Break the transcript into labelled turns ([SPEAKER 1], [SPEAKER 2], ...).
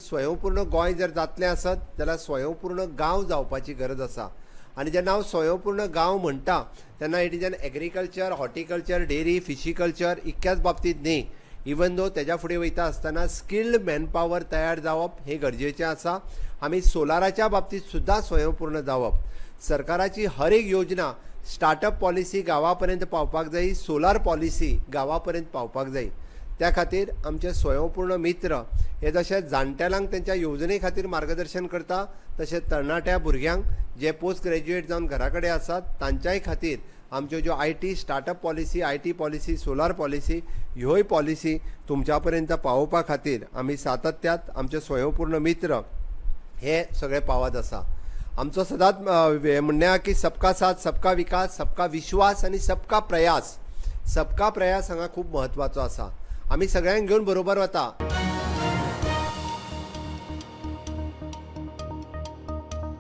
[SPEAKER 1] स्वयंपूर्ण गोंय जर जातलें आसत जाल्यार स्वयंपूर्ण गांव जावपाची गरज आसा। आनी जेन्ना हांव स्वयंपूर्ण गांव म्हणटा तेन्ना हेतूंतल्यान एग्रीकल्चर, हॉर्टिकल्चर, डेरी, फिशीकल्चर इतक्याच बाबतींत न्ही, इवन दो तेज्या फुडें वयता आसतना स्किल्ड मॅनपावर तयार जावप हे गरजेचें आसा। आमी सोलाराच्या बाबतींत सुद्दां स्वयंपूर्ण जावप। सरकाराची हर एक योजना, स्टार्टअप पॉलिसी गांवा पर्यंत पावपाक जाय, सोलार पॉलिसी गांवा पर्यंत पावपाक जाय। त्या खातीर आमचे स्वयंपूर्ण मित्र हे जशे जाणटेल्यांक तेंच्या येवजणे खातीर मार्गदर्शन करता, तशें तरणाट्या भुरग्यांक जे पोस्ट ग्रॅज्युएट जावन घरा कडेन आसात तांच्याय खातीर आमच्यो ज्यो IT startup policy, IT policy, solar policy ह्योय पॉलिसी तुमच्या पर्यंत पावोवपा खातीर आमी सातत्यात आमचे स्वयंपूर्ण मित्र हे सगळे पावत आसा। आमचो सदांच म्हणणें आसा की सबका साथ, सबका विकास, सबका विश्वास आनी सबका प्रयास। सबका प्रयास हांगा खूब म्हत्वाचो आसा। आमी सगळ्यांक घेवन बरोबर वता।